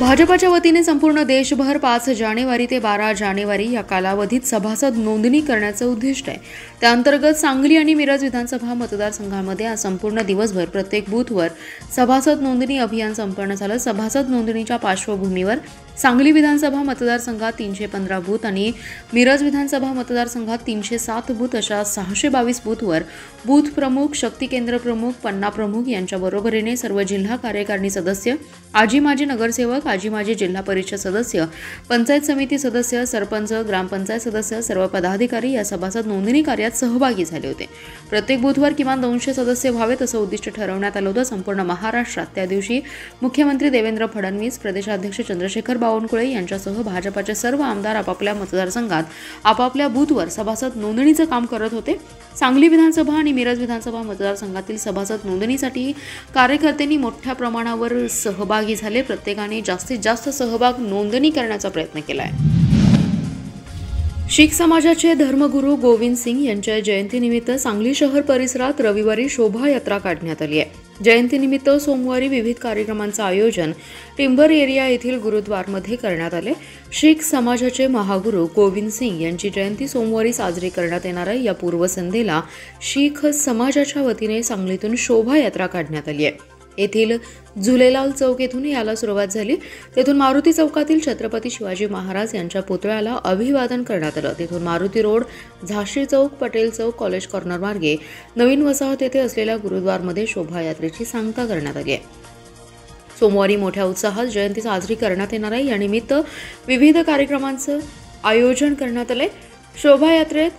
भाजपच्या वतीने संपूर्ण देशभर 5 जानेवारी ते 12 जानेवारी या कालावधीत सभासद नोंदणी करण्याचं उद्दिष्ट आहे। त्याअंतर्गत सांगली आणि मिरज विधानसभा मतदारसंघामध्ये आज संपूर्ण दिवसभर प्रत्येक बूथवर सभासद नोंदणी अभियान संपन्न झालं। सभासद नोंदणीच्या पार्श्वभूमीवर सांगली विधानसभा मतदारसंघात 315 बूथ आणि मिरज विधानसभा मतदारसंघात 307 बूथ अशा 622 बूथवर बूथ प्रमुख, शक्ती केंद्र प्रमुख, पन्ना प्रमुख यांच्या बरोबरीने सर्व जिल्हा कार्यकारिणी सदस्य, आजी माजी नगरसेवक, आजी माजी जिल्हा परिषद सदस्य, पंचायत समिती सदस्य, सरपंच, ग्रामपंचायत सदस्य, सर्व पदाधिकारी या सभासद नोंदणी कार्यात सहभागी झाले होते। प्रत्येक बूथवर किमान 200 सदस्य व्हावेत असं उद्दिष्ट ठरवण्यात आलं होतं। संपूर्ण महाराष्ट्रात त्या दिवशी मुख्यमंत्री देवेंद्र फडणवीस, प्रदेशाध्यक्ष चंद्रशेखर बावनकुळे यांच्यासह भाजपचे सर्व आमदार आपापल्या मतदारसंघात आपापल्या बूथवर सभासद नोंदणीचं काम करत होते। सांगली विधानसभा आणि मिरज विधानसभा मतदारसंघातील सभासद नोंदणीसाठी कार्यकर्त्यांनी मोठ्या प्रमाणावर सहभागी झाले। प्रत्येकाने जास्तीत जास्त सहभाग नोंदणी करण्याचा प्रयत्न केलाय। शीख समाजाचे धर्मगुरू गोविंद सिंग यांच्या जयंतीनिमित्त सांगली शहर परिसरात रविवारी शोभायात्रा काढण्यात आली आहे। जयंतीनिमित्त सोमवारी विविध कार्यक्रमांचं आयोजन टिंबर एरिया येथील गुरुद्वारमध्ये करण्यात आले। शीख समाजाचे महागुरू गोविंद सिंग यांची जयंती सोमवारी साजरी करण्यात येणार आहे। या पूर्वसंध्येला शीख समाजाच्या वतीने सांगलीतून शोभायात्रा काढण्यात आली आहे। येथील झुलेलाल चौक येथून याला सुरुवात झाली। तेथून मारुती चौकातील छत्रपती शिवाजी महाराज यांच्या पुतळ्याला अभिवादन करण्यात आलं। तेथून मारुती रोड, झाशी चौक, पटेल चौक, कॉलेज कॉर्नर मार्गे नवीन वसाहत येथे असलेल्या गुरुद्वारमध्ये शोभायात्रेची सांगता करण्यात आली आहे। सोमवारी मोठ्या उत्साहात जयंती साजरी करण्यात येणार आहे। या निमित्त विविध कार्यक्रमांचं आयोजन करण्यात आले। शोभायात्रेत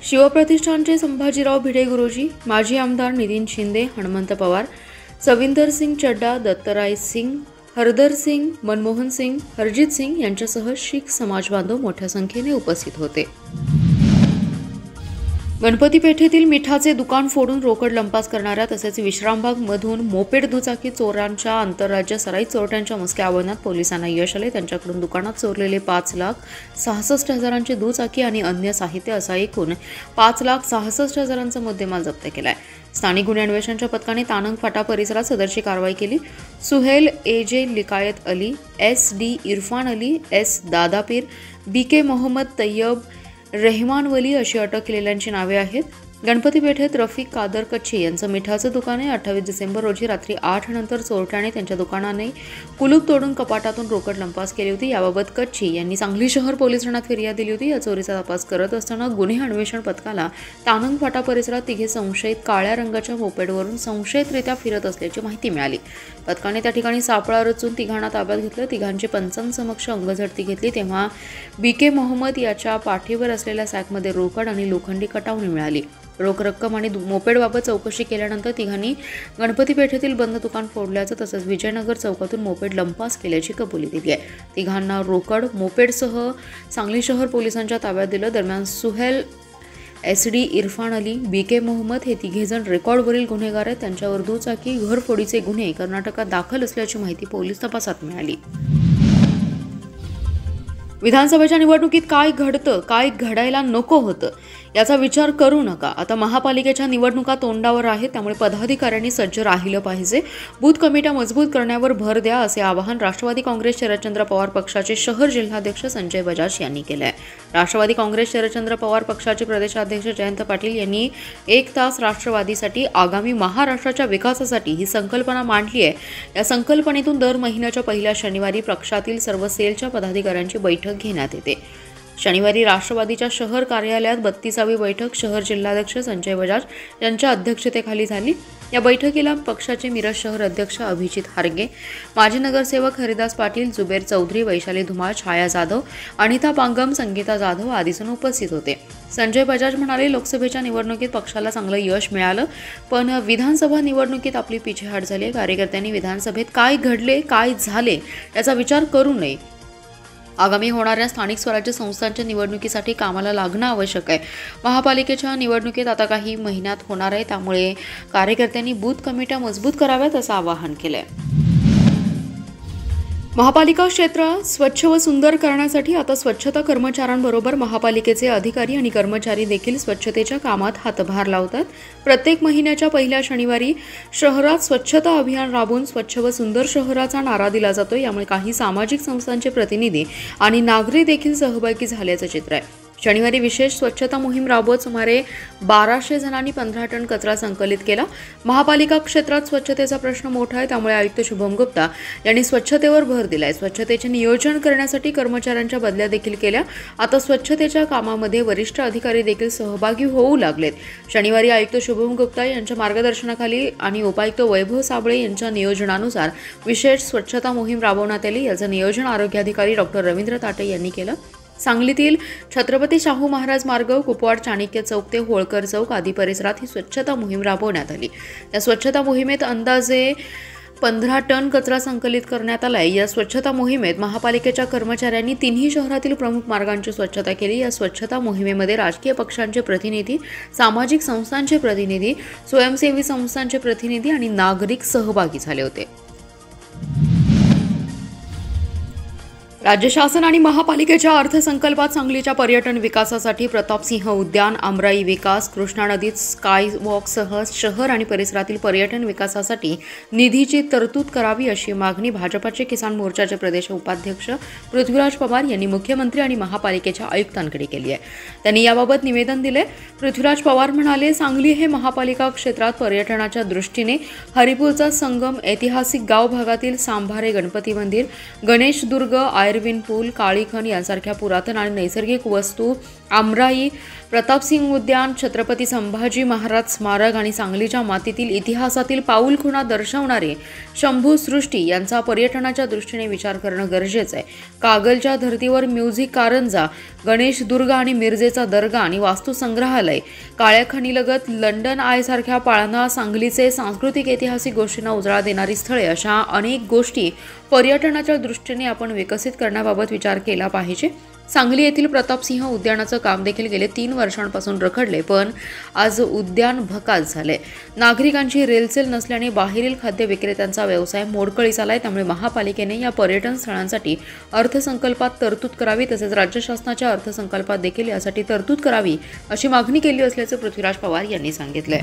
शिवप्रतिष्ठानचे संभाजीराव भिडे गुरुजी, माजी आमदार नितीन शिंदे, हनुमंत पवार, सविंदर सिंग चड्डा, दत्तराय सिंग, हरदर सिंग, मनमोहन सिंग, हरजीत सिंग यांच्यासह शीख समाज बांधव मोठ्या संख्येने उपस्थित होते। गणपती पेठेतील मिठाचे दुकान फोडून रोकड लंपास करणाऱ्या तसेच विश्रामबाग मधून मोपेड दुचाकी चोरांच्या आंतरराज्य सराईत चोरट्यांच्या मुसक्या आवरणात पोलिसांना यश आले। त्यांच्याकडून दुकानात चोरलेले 5,66,000चे दुचाकी आणि अन्य साहित्य असा एकूण 5,66,000चा मुद्देमाल जप्त केलाय। स्थानिक गुन्हे अन्वेषणच्या पथकाने तानंग फाटा परिसरात सदरची कारवाई केली। Suhail AJ. Liyakat Ali, SD. Irfan Ali, S. Dadapeer, BK. Mohammed Tayyab, Rehman Wali अशी अटक केलेल्यांची नावे आहेत। गणपती पेठेत रफिक कादर कच्छी यांचं मिठाचं दुकान आहे। 28 डिसेंबर रोजी रात्री 8 नंतर चोरट्याने त्यांच्या दुकानाने कुलूप तोडून कपाटातून रोकड लंपास केली होती। याबाबत कच्छी यांनी सांगली शहर पोलीस ठाण्यात फिर्याद दिली होती। या चोरीचा तपास करत असताना गुन्हे अन्वेषण पथकाला तानंग फाटा परिसरात तिघे संशयित काळ्या रंगाच्या मोपेडवरून संशयितरित्या फिरत असल्याची माहिती मिळाली। पथकाने त्या ठिकाणी सापळा रचून तिघांना ताब्यात घेतलं। तिघांची पंचांसमक्ष अंगझडती घेतली तेव्हा बी.के. मोहम्मद याच्या पाठीवर असलेल्या सॅकमध्ये रोकड आणि लोखंडी कटावणी मिळाली। रोख रक्कम आणि मोपेडबाबत चौकशी केल्यानंतर तिघांनी गणपती पेठेतील बंद दुकान फोडल्याचं तसंच विजयनगर चौकातून मोपेड लंपास केल्याची कबुली दिली आहे। तिघांना रोकड मोपेडसह सांगली शहर पोलिसांच्या ताब्यात दिलं। दरम्यान सुहेल, एस.डी. इरफान अली, बी.के. मोहम्मद हे तिघेजण रेकॉर्डवरील गुन्हेगार आहेत। त्यांच्यावर दुचाकी, घरफोडीचे गुन्हे कर्नाटकात दाखल असल्याची माहिती पोलीस तपासात मिळाली। विधानसभेच्या निवडणुकीत काय घडतं, काय घडायला नको होतं याचा विचार करू नका। आता महापालिकेच्या निवडणुका तोंडावर आहेत, त्यामुळे पदाधिकाऱ्यांनी सज्ज राहिलं पाहिजे। बूथ कमिट्या मजबूत करण्यावर भर द्या असे आवाहन राष्ट्रवादी काँग्रेस शरदचंद्र पवार पक्षाचे शहर जिल्हाध्यक्ष संजय बजाज यांनी केले आहे। राष्ट्रवादी काँग्रेस शरदचंद्र पवार पक्षाचे प्रदेशाध्यक्ष जयंत पाटील यांनी 1 तास राष्ट्रवादीसाठी आगामी महाराष्ट्राच्या विकासासाठी ही संकल्पना मांडली आहे। या संकल्पनेतून दर महिन्याच्या पहिल्या शनिवारी पक्षातील सर्व सेलच्या पदाधिकाऱ्यांची बैठक घेण्यात येते। शनिवारी राष्ट्रवादीच्या शहर कार्यालयात 32वी बैठक शहर जिल्हाध्यक्ष संजय बजाज यांच्या अध्यक्षतेखाली झाली। या बैठकीला पक्षाचे मिरज शहर अध्यक्ष अभिजित हारगे, माजी नगरसेवक हरिदास पाटील, जुबेर चौधरी, वैशाली धुमाळ, छाया जाधव, अनिता पांगम, संगीता जाधव आदी जण उपस्थित होते। संजय बजाज म्हणाले, लोकसभेच्या निवडणुकीत पक्षाला चांगलं यश मिळालं, पण विधानसभा निवडणुकीत आपली पिछेहाट झाली। कार्यकर्त्यांनी विधानसभेत काय घडले, काय झाले याचा विचार करू नये। आगामी होणाऱ्या स्थानिक स्वराज्य संस्थांच्या निवडणुकीसाठी कामाला लागणं आवश्यक आहे। महापालिकेच्या निवडणुकीत आता काही महिन्यात होणार आहे, त्यामुळे कार्यकर्त्यांनी बूथ कमिट्या मजबूत कराव्यात असं आवाहन केलंय। महापालिका क्षेत्र स्वच्छ व सुंदर करण्यासाठी आता स्वच्छता कर्मचाऱ्यांबरोबर महापालिकेचे अधिकारी आणि कर्मचारी देखील स्वच्छतेच्या कामात हातभार लावतात। प्रत्येक महिन्याच्या पहिल्या शनिवारी शहरात स्वच्छता अभियान राबवून स्वच्छ व सुंदर शहराचा नारा दिला जातो। यामुळे काही सामाजिक संस्थांचे प्रतिनिधी आणि नागरिक देखील सहभागी झाल्याचे चित्र आहे। शनिवारी विशेष स्वच्छता मोहीम राबवत सुमारे 1200 जणांनी 15 टन कचरा संकलित केला। महापालिका क्षेत्रात स्वच्छतेचा प्रश्न मोठा आहे, त्यामुळे आयुक्त शुभम गुप्ता यांनी स्वच्छतेवर भर दिलाय। स्वच्छतेचे नियोजन करण्यासाठी कर्मचाऱ्यांच्या बदल्या देखील केल्या। आता स्वच्छतेच्या कामामध्ये वरिष्ठ अधिकारी देखील सहभागी होऊ लागलेत। शनिवारी आयुक्त शुभम गुप्ता यांच्या मार्गदर्शनाखाली आणि उपायुक्त वैभव साबळे यांच्या नियोजनानुसार विशेष स्वच्छता मोहीम राबवण्यात आली। याचं नियोजन आरोग्य अधिकारी डॉक्टर रवींद्र ताटे यांनी केलं। सांगलीतील छत्रपती शाहू महाराज मार्ग, कुपवाड, चाणक्य चौक ते होळकर चौक आदी परिसरात ही स्वच्छता मोहीम राबवण्यात आली। या स्वच्छता मोहिमेत अंदाजे 15 टन कचरा संकलित करण्यात आलाय। या स्वच्छता मोहिमेत महापालिकेच्या कर्मचाऱ्यांनी तिन्ही शहरातील प्रमुख मार्गांची स्वच्छता केली। या स्वच्छता मोहिमेमध्ये राजकीय पक्षांचे प्रतिनिधी, सामाजिक संस्थांचे प्रतिनिधी, स्वयंसेवी संस्थांचे प्रतिनिधी आणि नागरिक सहभागी झाले होते। राज्य शासन आणि महापालिकेच्या अर्थसंकल्पात सांगलीच्या पर्यटन विकासासाठी प्रतापसिंह उद्यान, आमराई विकास, कृष्णा नदीत स्काय वॉकसह शहर आणि परिसरातील पर्यटन विकासासाठी निधीची तरतूद करावी अशी मागणी भाजपाचे किसान मोर्चाचे प्रदेश उपाध्यक्ष पृथ्वीराज पवार यांनी मुख्यमंत्री आणि महापालिकेच्या आयुक्तांकडे केली आहे। त्यांनी याबाबत निवेदन दिले। पृथ्वीराज पवार म्हणाले, सांगली हे महापालिका क्षेत्रात पर्यटनाच्या दृष्टीने हरिपूरचा संगम, ऐतिहासिक गाव भागातील सांभारे गणपती मंदिर, गणेशदुर्ग, आयर्विन पूल, काळीखण यांसारख्या पुरातन आणि नैसर्गिक वस्तू, आमराई, प्रतापसिंह उद्यान, छत्रपती संभाजी महाराज स्मारक आणि सांगलीच्या मातीतील इतिहासातील पाऊलखुणा दर्शवणारे शंभू सृष्टी यांचा पर्यटनाच्या दृष्टीने विचार करणं गरजेचं आहे। कागलच्या धर्तीवर म्युझिक कारंजा, गणेशदुर्ग आणि मिरजेचा दर्गा आणि वास्तू संग्रहालय, काळ्या खणीलगत लंडन आय सारख्या पाळणा, सांगलीचे सांस्कृतिक ऐतिहासिक गोष्टींना उजाळा देणारी स्थळे अशा अनेक गोष्टी पर्यटनाच्या दृष्टीने आपण विकसित करण्याबाबत विचार केला पाहिजे। सांगली येथील प्रतापसिंह उद्यानाचं काम देखील गेले 3 वर्षांपासून रखडले, पण आज उद्यान भकास झाले। नागरिकांची रेलचेल नसल्याने बाहेरील खाद्य विक्रेत्यांचा व्यवसाय मोडकळीस आलाय। त्यामुळे महापालिकेने या पर्यटन स्थळांसाठी अर्थसंकल्पात तरतूद करावी, तसेच राज्य शासनाच्या अर्थसंकल्पात देखील यासाठी तरतूद करावी अशी मागणी केली असल्याचे पृथ्वीराज पवार यांनी सांगितले।